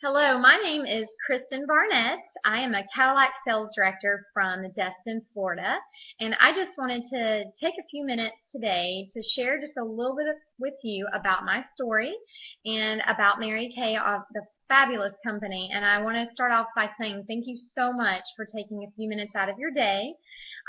Hello, my name is Kristen Barnett. I am a Cadillac sales director from Destin, Florida, and I just wanted to take a few minutes today to share just a little bit with you about my story and about Mary Kay of the fabulous company. And I want to start off by saying thank you so much for taking a few minutes out of your day.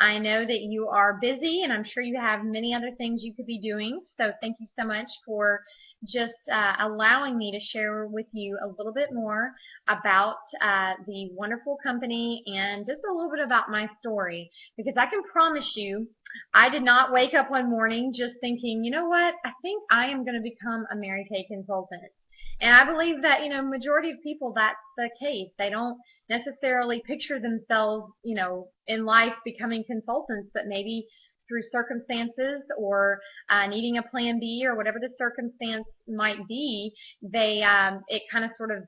I know that you are busy, and I'm sure you have many other things you could be doing. So thank you so much for just allowing me to share with you a little bit more about the wonderful company and just a little bit about my story. Because I can promise you, I did not wake up one morning just thinking, you know what, I think I am going to become a Mary Kay consultant. And I believe that, majority of people, that's the case. They don't necessarily picture themselves, in life becoming consultants, but maybe through circumstances or needing a plan B or whatever the circumstance might be, they it kind of sort of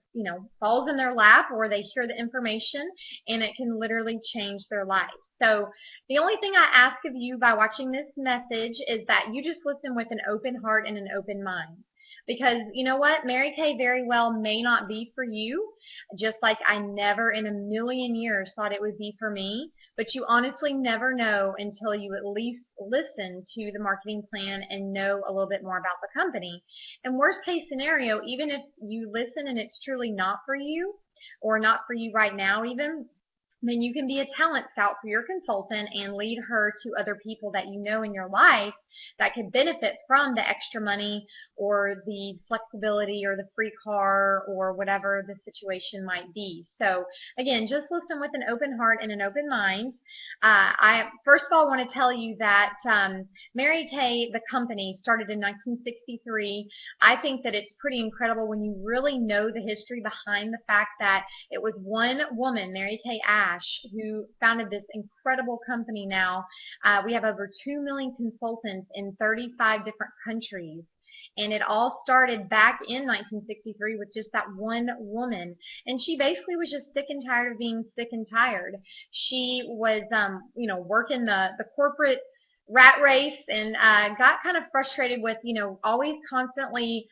falls in their lap, or they hear the information and it can literally change their life. So the only thing I ask of you by watching this message is that you just listen with an open heart and an open mind. Because you know what? Mary Kay very well may not be for you, just like I never in a million years thought it would be for me. But you honestly never know until you at least listen to the marketing plan and know a little bit more about the company. And worst case scenario, even if you listen and it's truly not for you, or not for you right now even, then you can be a talent scout for your consultant and lead her to other people that you know in your life that could benefit from the extra money or the flexibility or the free car or whatever the situation might be. So again, just listen with an open heart and an open mind. I first of all want to tell you that Mary Kay, the company, started in 1963. I think that it's pretty incredible when you really know the history behind the fact that it was one woman, Mary Kay Ash, who founded this incredible company now. We have over 2 million consultants in 35 different countries. And it all started back in 1963 with just that one woman. And she basically was just sick and tired of being sick and tired. She was, working the corporate rat race and got kind of frustrated with, always constantly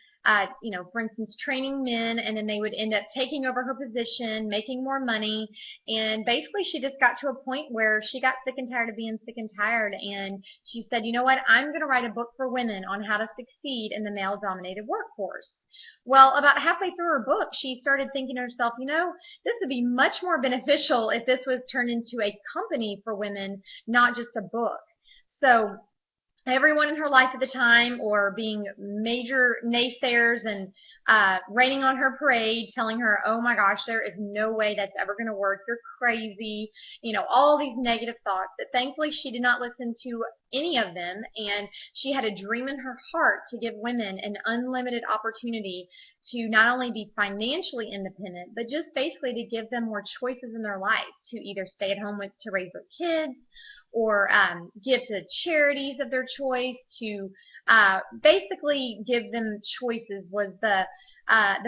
for instance, training men, and then they would end up taking over her position, making more money, and basically she just got to a point where she got sick and tired of being sick and tired, and she said, you know what, I'm going to write a book for women on how to succeed in the male-dominated workforce. Well, about halfway through her book, she started thinking to herself, this would be much more beneficial if this was turned into a company for women, not just a book. So everyone in her life at the time, or being major naysayers and raining on her parade, telling her, oh my gosh, there is no way that's ever going to work. You're crazy. All these negative thoughts. But thankfully, she did not listen to any of them. And she had a dream in her heart to give women an unlimited opportunity to not only be financially independent, but just basically to give them more choices in their life, to either stay at home to raise their kids, or give to charities of their choice, to basically give them choices, was the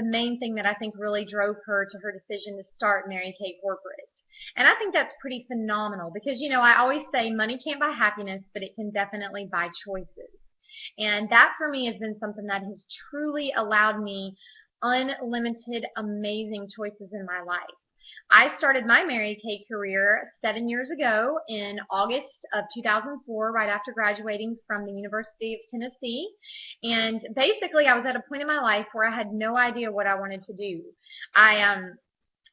main thing that I think really drove her to her decision to start Mary Kay Corporate. And I think that's pretty phenomenal because, I always say money can't buy happiness, but it can definitely buy choices. And that for me has been something that has truly allowed me unlimited, amazing choices in my life. I started my Mary Kay career 7 years ago in August of 2004, right after graduating from the University of Tennessee. And basically, I was at a point in my life where I had no idea what I wanted to do. I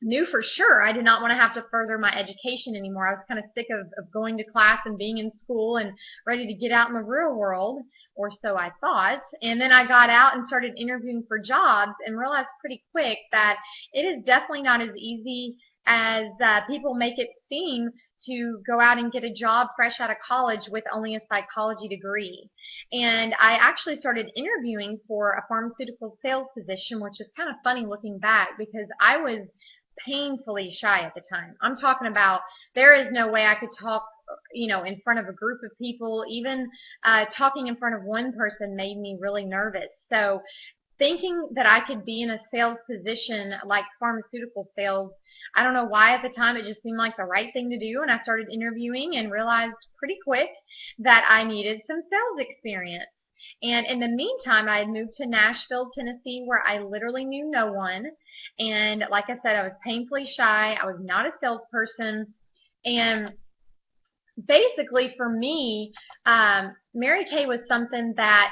knew for sure I did not want to have to further my education anymore. I was kind of sick of going to class and being in school and ready to get out in the real world, or so I thought. And then I got out and started interviewing for jobs and realized pretty quick that it is definitely not as easy as people make it seem to go out and get a job fresh out of college with only a psychology degree. And I actually started interviewing for a pharmaceutical sales position, which is kind of funny looking back because I was painfully shy at the time. I'm talking about there is no way I could talk, in front of a group of people. Even talking in front of one person made me really nervous. So thinking that I could be in a sales position like pharmaceutical sales, I don't know why at the time it just seemed like the right thing to do, and I started interviewing and realized pretty quick that I needed some sales experience. And in the meantime, I had moved to Nashville, Tennessee, where I literally knew no one. And like I said, I was painfully shy. I was not a salesperson. And basically for me, Mary Kay was something that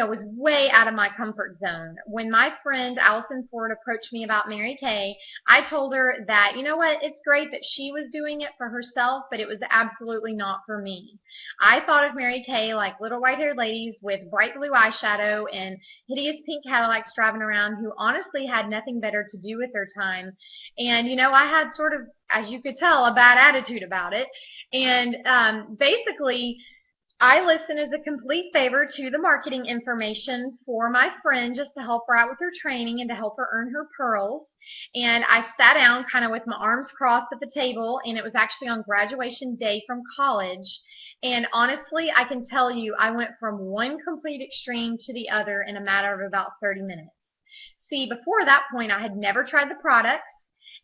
was way out of my comfort zone. When my friend Allison Ford approached me about Mary Kay, I told her that, you know what, it's great that she was doing it for herself, but it was absolutely not for me. I thought of Mary Kay like little white-haired ladies with bright blue eyeshadow and hideous pink Cadillacs driving around who honestly had nothing better to do with their time. And, I had sort of, as you could tell, a bad attitude about it. And basically, I listen as a complete favor to the marketing information for my friend just to help her out with her training and to help her earn her pearls. And I sat down kind of with my arms crossed at the table, and it was actually on graduation day from college. And honestly, I can tell you, I went from one complete extreme to the other in a matter of about 30 minutes. See, before that point, I had never tried the products.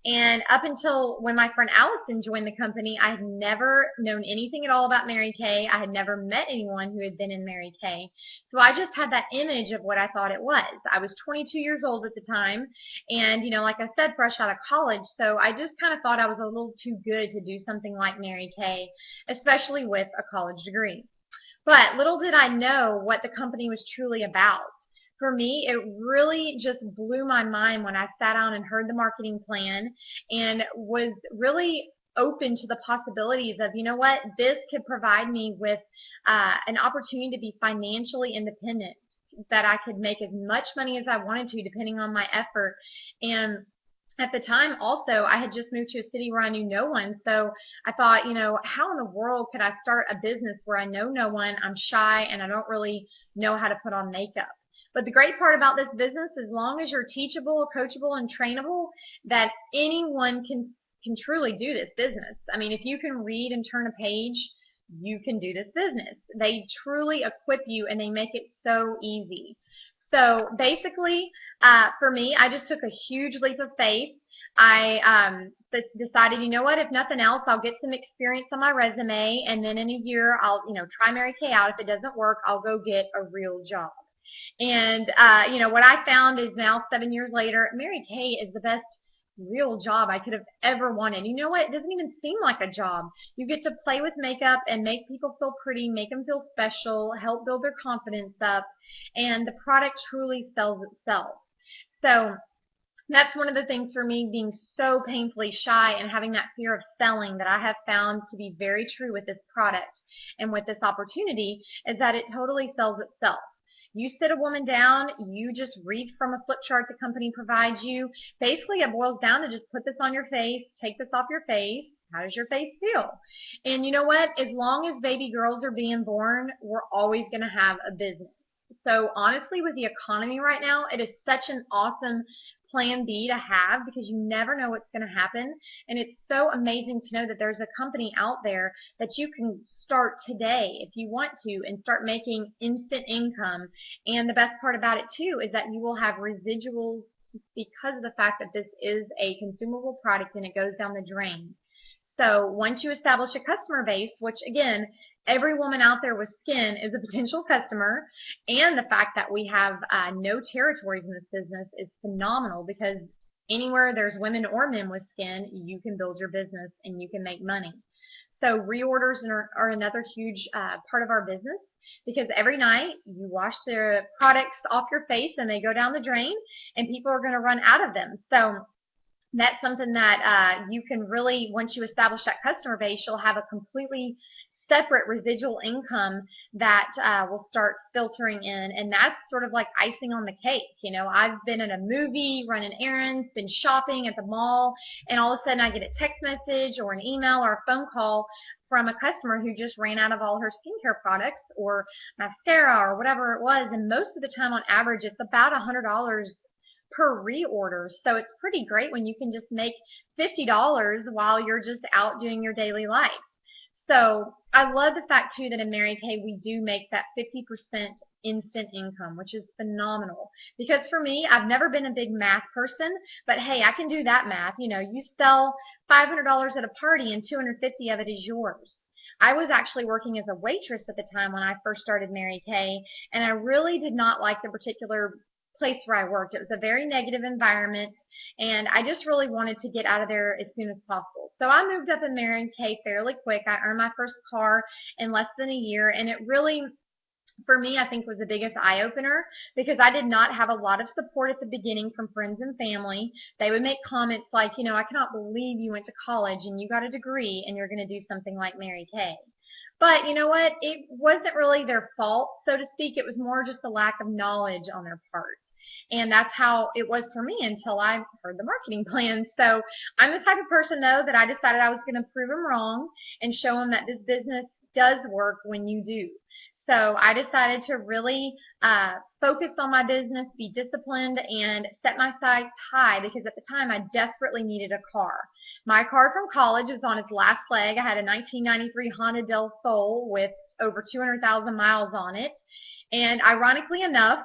And up until when my friend Allison joined the company, I had never known anything at all about Mary Kay. I had never met anyone who had been in Mary Kay. So I just had that image of what I thought it was. I was 22 years old at the time. And, like I said, fresh out of college. So I just kind of thought I was a little too good to do something like Mary Kay, especially with a college degree. But little did I know what the company was truly about. For me, it really just blew my mind when I sat down and heard the marketing plan and was really open to the possibilities of, you know what, this could provide me with an opportunity to be financially independent, that I could make as much money as I wanted to depending on my effort. And at the time also, I had just moved to a city where I knew no one. So I thought, how in the world could I start a business where I know no one, I'm shy, and I don't really know how to put on makeup? But the great part about this business, as long as you're teachable, coachable, and trainable, that anyone can truly do this business. I mean, if you can read and turn a page, you can do this business. They truly equip you, and they make it so easy. So basically, for me, I just took a huge leap of faith. I decided, you know what, if nothing else, I'll get some experience on my resume, and then in a year, I'll, try Mary Kay out. If it doesn't work, I'll go get a real job. And, what I found is now 7 years later, Mary Kay is the best real job I could have ever wanted. You know what? It doesn't even seem like a job. You get to play with makeup and make people feel pretty, make them feel special, help build their confidence up, and the product truly sells itself. So that's one of the things for me, being so painfully shy and having that fear of selling, that I have found to be very true with this product and with this opportunity, is that it totally sells itself. You sit a woman down, you just read from a flip chart the company provides you. Basically, it boils down to just put this on your face, take this off your face. How does your face feel? And you know what? As long as baby girls are being born, we're always going to have a business. So honestly, with the economy right now, it is such an awesome plan B to have, because you never know what's going to happen. And it's so amazing to know that there's a company out there that you can start today if you want to and start making instant income. And the best part about it too is that you will have residuals because of the fact that this is a consumable product and it goes down the drain. So once you establish a customer base, which again, every woman out there with skin is a potential customer, and the fact that we have no territories in this business is phenomenal, because anywhere there's women or men with skin, you can build your business and you can make money. So reorders are another huge part of our business, because every night you wash the products off your face and they go down the drain, and people are going to run out of them. So that's something that you can really, once you establish that customer base, you'll have a completely separate residual income that will start filtering in, and that's sort of like icing on the cake. I've been in a movie, running errands, been shopping at the mall, and all of a sudden I get a text message or an email or a phone call from a customer who just ran out of all her skincare products or mascara or whatever it was, and most of the time on average it's about $100 per reorder. So it's pretty great when you can just make $50 while you're just out doing your daily life. So I love the fact too that in Mary Kay we do make that 50% instant income, which is phenomenal. Because for me, I've never been a big math person, but hey, I can do that math. You sell $500 at a party and $250 of it is yours. I was actually working as a waitress at the time when I first started Mary Kay, and I really did not like the particular place where I worked. It was a very negative environment, and I just really wanted to get out of there as soon as possible. So I moved up in Mary Kay fairly quick. I earned my first car in less than a year, and it really, for me, I think was the biggest eye opener because I did not have a lot of support at the beginning from friends and family. They would make comments like, I cannot believe you went to college and you got a degree and you're going to do something like Mary Kay. But you know what? It wasn't really their fault, so to speak. It was more just a lack of knowledge on their part. And that's how it was for me until I heard the marketing plan. So I'm the type of person, though, that I decided I was going to prove them wrong and show them that this business does work when you do. So I decided to really focus on my business, be disciplined, and set my sights high because at the time I desperately needed a car. My car from college was on its last leg. I had a 1993 Honda Del Sol with over 200,000 miles on it. And ironically enough,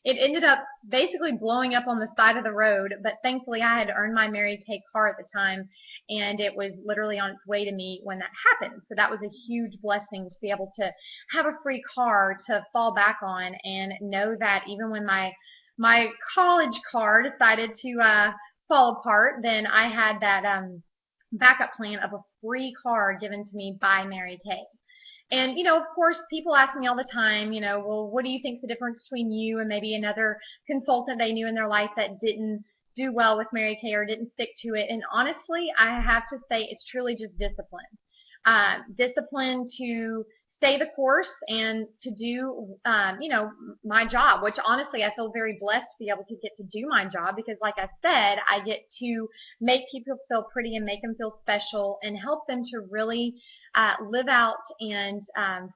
it ended up basically blowing up on the side of the road, but thankfully I had earned my Mary Kay car at the time, and it was literally on its way to me when that happened. So that was a huge blessing to be able to have a free car to fall back on and know that even when my college car decided to fall apart, then I had that backup plan of a free car given to me by Mary Kay. And, of course, people ask me all the time, well, what do you think's the difference between you and maybe another consultant they knew in their life that didn't do well with Mary Kay or didn't stick to it? And honestly, I have to say it's truly just discipline. Discipline to stay the course and to do, my job, which honestly I feel very blessed to be able to get to do my job because, like I said, I get to make people feel pretty and make them feel special and help them to really live out and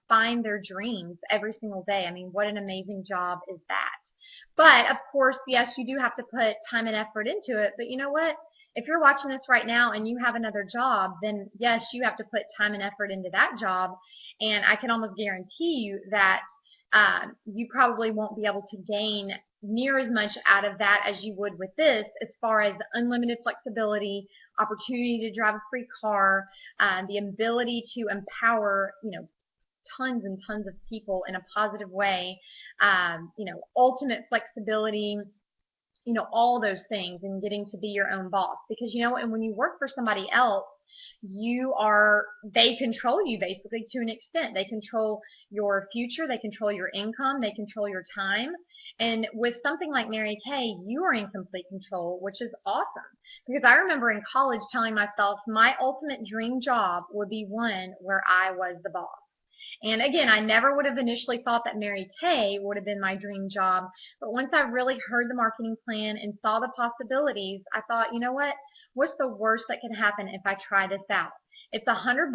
find their dreams every single day. I mean, what an amazing job is that? But of course, yes, you do have to put time and effort into it. But you know what? If you're watching this right now and you have another job, then yes, you have to put time and effort into that job. And I can almost guarantee you that you probably won't be able to gain near as much out of that as you would with this, as far as unlimited flexibility, opportunity to drive a free car, the ability to empower, tons and tons of people in a positive way, ultimate flexibility, all those things, and getting to be your own boss. Because and when you work for somebody else, they control you basically to an extent. They control your future, they control your income, they control your time. And with something like Mary Kay, you are in complete control, which is awesome. Because I remember in college telling myself my ultimate dream job would be one where I was the boss. And again, I never would have initially thought that Mary Kay would have been my dream job. But once I really heard the marketing plan and saw the possibilities, I thought, you know what? What's the worst that can happen if I try this out? It's $100.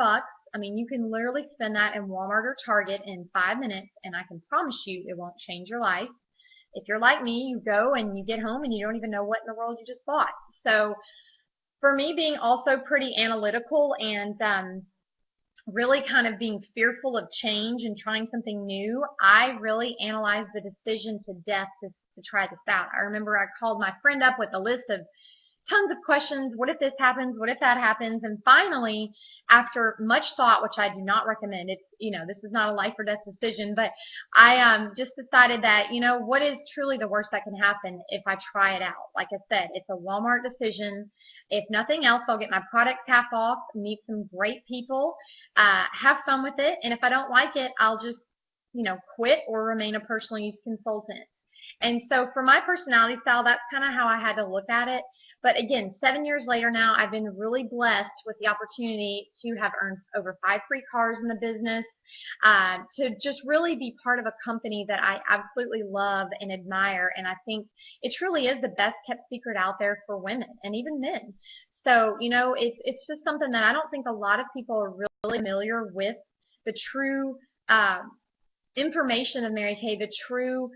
I mean, you can literally spend that in Walmart or Target in 5 minutes, and I can promise you it won't change your life. If you're like me, you go and you get home and you don't even know what in the world you just bought. So for me, being also pretty analytical and really kind of being fearful of change and trying something new, I really analyzed the decision to death to try this out. I remember I called my friend up with a list of tons of questions. What if this happens? What if that happens? And finally, after much thought, which I do not recommend, this is not a life or death decision, but I just decided that, what is truly the worst that can happen if I try it out? Like I said, it's a Walmart decision. If nothing else, I'll get my products half off, meet some great people, have fun with it. And if I don't like it, I'll just, quit or remain a personal use consultant. And so for my personality style, that's kind of how I had to look at it. But again, 7 years later now, I've been really blessed with the opportunity to have earned over 5 free cars in the business, to just really be part of a company that I absolutely love and admire. And I think it truly is the best kept secret out there for women and even men. So, it's just something that I don't think a lot of people are really familiar with, the true information of Mary Kay, the true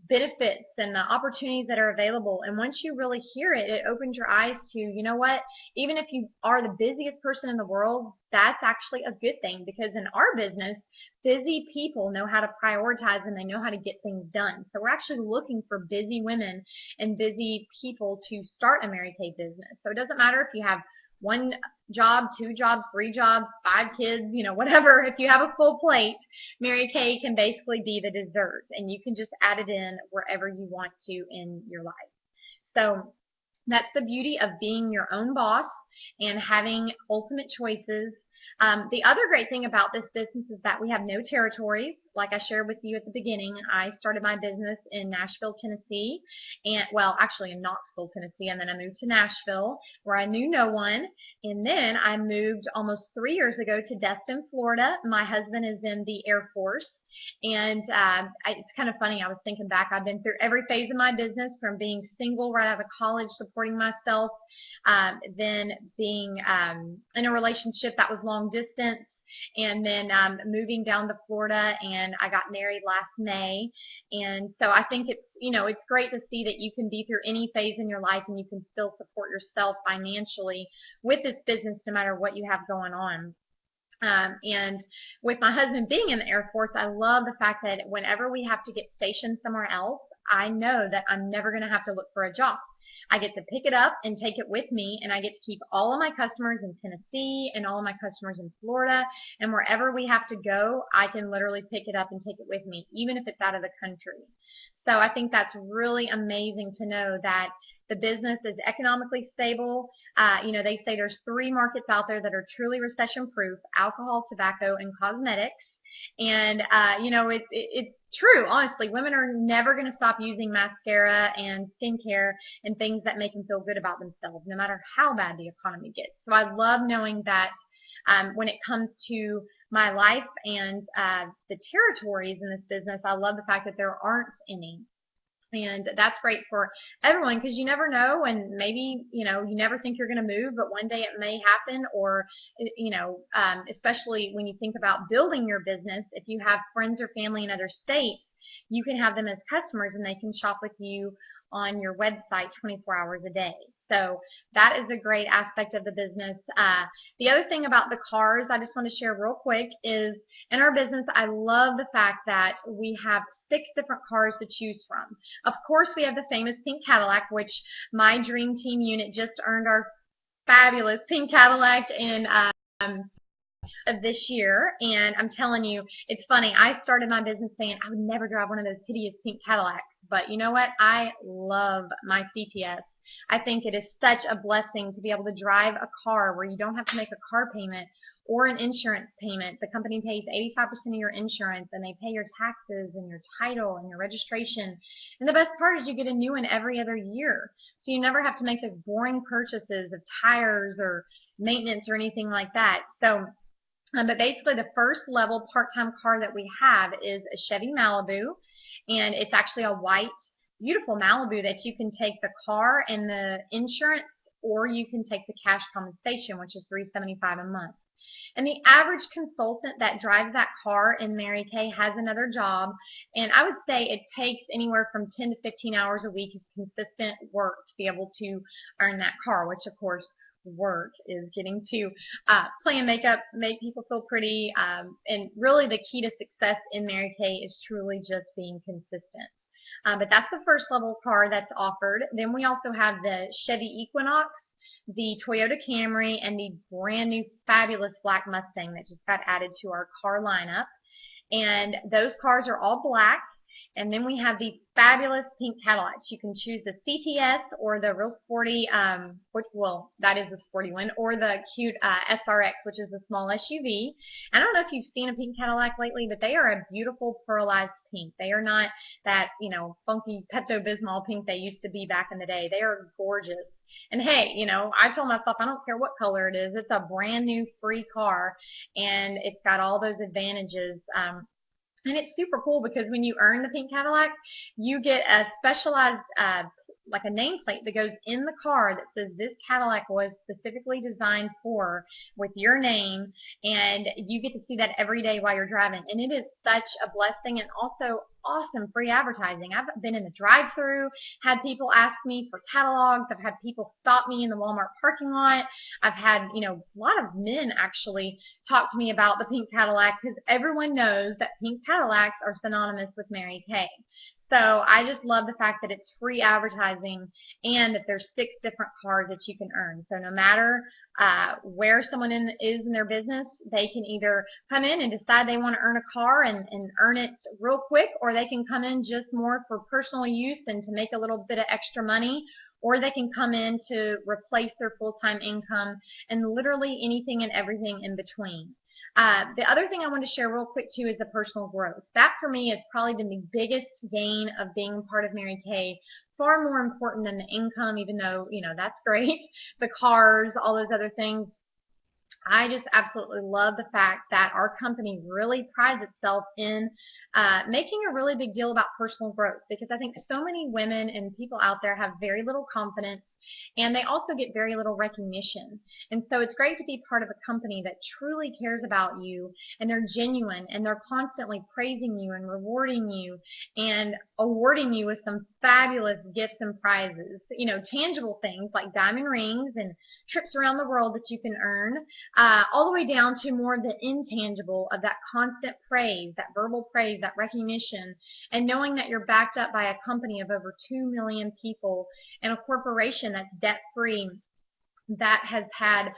benefits and the opportunities that are available. And once you really hear it, it opens your eyes to, what, even if you are the busiest person in the world, that's actually a good thing, because in our business, busy people know how to prioritize and they know how to get things done. So we're actually looking for busy women and busy people to start a Mary Kay business. So it doesn't matter if you have one job, 2 jobs, 3 jobs, 5 kids, whatever. If you have a full plate, Mary Kay can basically be the dessert, and you can just add it in wherever you want to in your life. So that's the beauty of being your own boss and having ultimate choices. The other great thing about this business is that we have no territories. Like I shared with you at the beginning, I started my business in Nashville, Tennessee, and well, actually in Knoxville, Tennessee, and then I moved to Nashville where I knew no one. And then I moved almost 3 years ago to Destin, Florida. My husband is in the Air Force. And it's kind of funny. I was thinking back. I've been through every phase of my business, from being single right out of college, supporting myself, then being in a relationship that was long distance, and then moving down to Florida, and I got married last May. And so I think it's great to see that you can be through any phase in your life and you can still support yourself financially with this business no matter what you have going on. And with my husband being in the Air Force, I love the fact that whenever we have to get stationed somewhere else, I know that I'm never going to have to look for a job. I get to pick it up and take it with me, and I get to keep all of my customers in Tennessee and all of my customers in Florida, and wherever we have to go, I can literally pick it up and take it with me, even if it's out of the country. So I think that's really amazing to know that the business is economically stable. They say there's 3 markets out there that are truly recession proof: alcohol, tobacco, and cosmetics. And it's true. Honestly, women are never going to stop using mascara and skincare and things that make them feel good about themselves, no matter how bad the economy gets. So I love knowing that when it comes to my life and the territories in this business, I love the fact that there aren't any. And that's great for everyone, because you never know, and maybe you never think you're going to move, but one day it may happen. Or especially when you think about building your business, if you have friends or family in other states, you can have them as customers and they can shop with you on your website 24 hours a day. So that is a great aspect of the business. The other thing about the cars I just want to share real quick is, in our business, I love the fact that we have 6 different cars to choose from. Of course, we have the famous pink Cadillac, which my dream team unit just earned our fabulous pink Cadillac in of this year. And I'm telling you, it's funny. I started my business saying I would never drive one of those hideous pink Cadillacs. But you know what? I love my CTS. I think it is such a blessing to be able to drive a car where you don't have to make a car payment or an insurance payment. The company pays 85% of your insurance, and they pay your taxes and your title and your registration. And the best part is you get a new one every other year. So you never have to make those boring purchases of tires or maintenance or anything like that. So but basically, the first level part-time car that we have is a Chevy Malibu, and it's actually a white, beautiful Malibu that you can take the car and the insurance, or you can take the cash compensation, which is $375 a month. And the average consultant that drives that car in Mary Kay has another job, and I would say it takes anywhere from 10 to 15 hours a week of consistent work to be able to earn that car, which of course work is getting to play and makeup, make people feel pretty, and really the key to success in Mary Kay is truly just being consistent. But that's the first level car that's offered. Then we also have the Chevy Equinox, the Toyota Camry, and the brand new fabulous black Mustang that just got added to our car lineup. And those cars are all black. And then we have the fabulous pink Cadillacs. You can choose the CTS or the real sporty, well, that is the sporty one, or the cute SRX, which is the small SUV. I don't know if you've seen a pink Cadillac lately, but they are a beautiful pearlized pink. They are not that, funky Pepto-Bismol pink they used to be back in the day. They are gorgeous. And hey, I told myself I don't care what color it is. It's a brand new free car, and it's got all those advantages. And it's super cool because when you earn the pink Cadillac, you get a specialized, like a nameplate that goes in the car that says this Cadillac was specifically designed for, with your name, and you get to see that every day while you're driving. And it is such a blessing, and also awesome free advertising. I've been in the drive-thru, had people ask me for catalogs. I've had people stop me in the Walmart parking lot. I've had, a lot of men actually talk to me about the pink Cadillac, because everyone knows that pink Cadillacs are synonymous with Mary Kay. So I just love the fact that it's free advertising and that there's 6 different cars that you can earn. So no matter where someone is in their business, they can either come in and decide they want to earn a car and earn it real quick, or they can come in just more for personal use and to make a little bit of extra money, or they can come in to replace their full-time income, and literally anything and everything in between. The other thing I want to share real quick too is the personal growth. That for me has probably been the biggest gain of being part of Mary Kay. Far more important than the income, even though, that's great. The cars, all those other things. I just absolutely love the fact that our company really prides itself in making a really big deal about personal growth, because I think so many women and people out there have very little confidence, and they also get very little recognition. And so it's great to be part of a company that truly cares about you, and they're genuine, and they're constantly praising you and rewarding you and awarding you with some fabulous gifts and prizes. Tangible things like diamond rings and trips around the world that you can earn, all the way down to more of the intangible of that constant praise, that verbal praise, that recognition, and knowing that you're backed up by a company of over 2 million people and a corporation that's debt free, that has had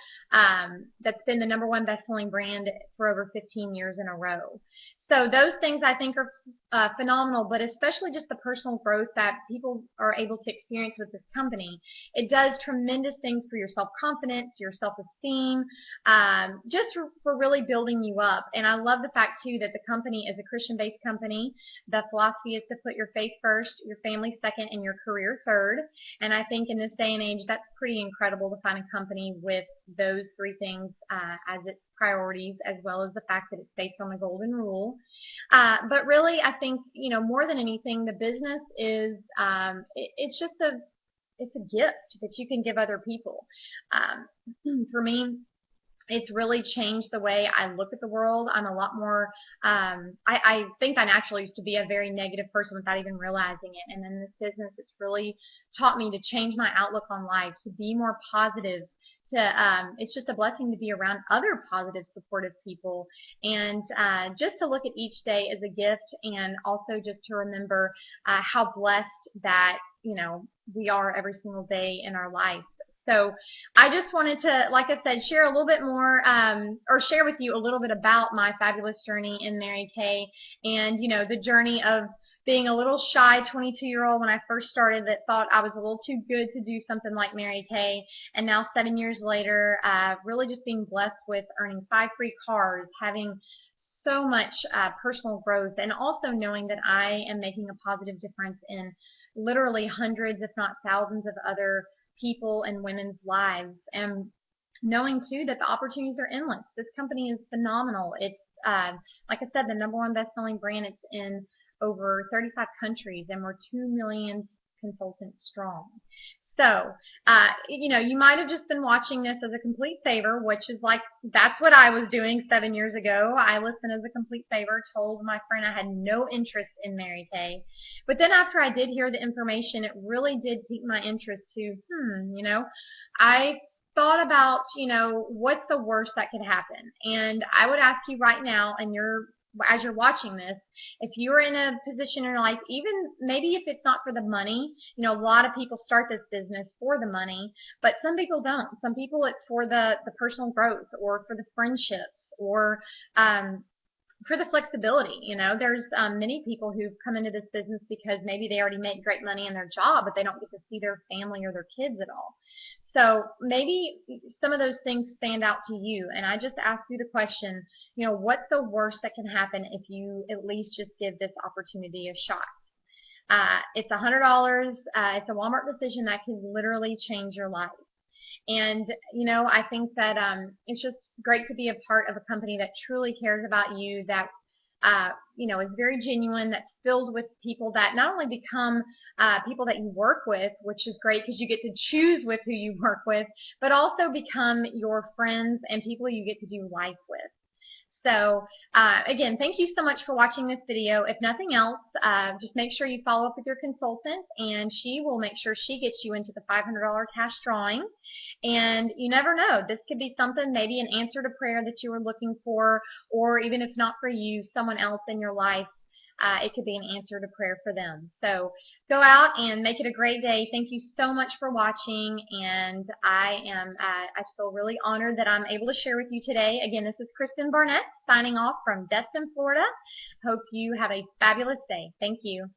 that's been the #1 best-selling brand for over 15 years in a row. So those things I think are phenomenal, but especially just the personal growth that people are able to experience with this company. It does tremendous things for your self-confidence, your self-esteem, just for really building you up. And I love the fact too that the company is a Christian-based company. The philosophy is to put your faith first, your family second, and your career third. And I think in this day and age, that's pretty incredible to find a company with those 3 things as its priorities, as well as the fact that it's based on the golden rule. But really, I think, more than anything, the business is, it's just it's a gift that you can give other people. For me, it's really changed the way I look at the world. I'm a lot more, I think I naturally used to be a very negative person without even realizing it. And in this business, it's really taught me to change my outlook on life, to be more positive. It's just a blessing to be around other positive, supportive people, and just to look at each day as a gift, and also just to remember how blessed that we are every single day in our life. So I just wanted to, like I said, share a little bit more, or share with you a little bit about my fabulous journey in Mary Kay, and the journey of being a little shy 22-year-old when I first started, that thought I was a little too good to do something like Mary Kay, and now 7 years later, really just being blessed with earning 5 free cars, having so much personal growth, and also knowing that I am making a positive difference in literally hundreds, if not thousands, of other people and women's lives, and knowing too that the opportunities are endless. This company is phenomenal. It's like I said, the #1 best-selling brand. It's in over 35 countries, and we're 2 million consultants strong. So, you might have just been watching this as a complete favor, which is like, that's what I was doing 7 years ago. I listened as a complete favor, told my friend I had no interest in Mary Kay. But then after I did hear the information, it really did pique my interest to, I thought about, what's the worst that could happen? And I would ask you right now, and as you're watching this, if you're in a position in your life, even maybe if it's not for the money, a lot of people start this business for the money, but some people don't. Some people it's for the personal growth, or for the friendships, or for the flexibility. There's many people who come into this business because maybe they already make great money in their job, but they don't get to see their family or their kids at all. So maybe some of those things stand out to you, and I just ask you the question, what's the worst that can happen if you at least just give this opportunity a shot? It's $100. It's a Walmart decision that can literally change your life. And, I think that it's just great to be a part of a company that truly cares about you, that, is very genuine, that's filled with people that not only become people that you work with, which is great because you get to choose with who you work with, but also become your friends and people you get to do life with. So again, thank you so much for watching this video. If nothing else, just make sure you follow up with your consultant, and she will make sure she gets you into the $500 cash drawing. And you never know, this could be something, maybe an answer to prayer that you were looking for, or even if not for you, someone else in your life it could be an answer to prayer for them. So go out and make it a great day. Thank you so much for watching, and I feel really honored that I'm able to share with you today. Again, this is Kristen Barnett signing off from Destin, Florida. Hope you have a fabulous day. Thank you.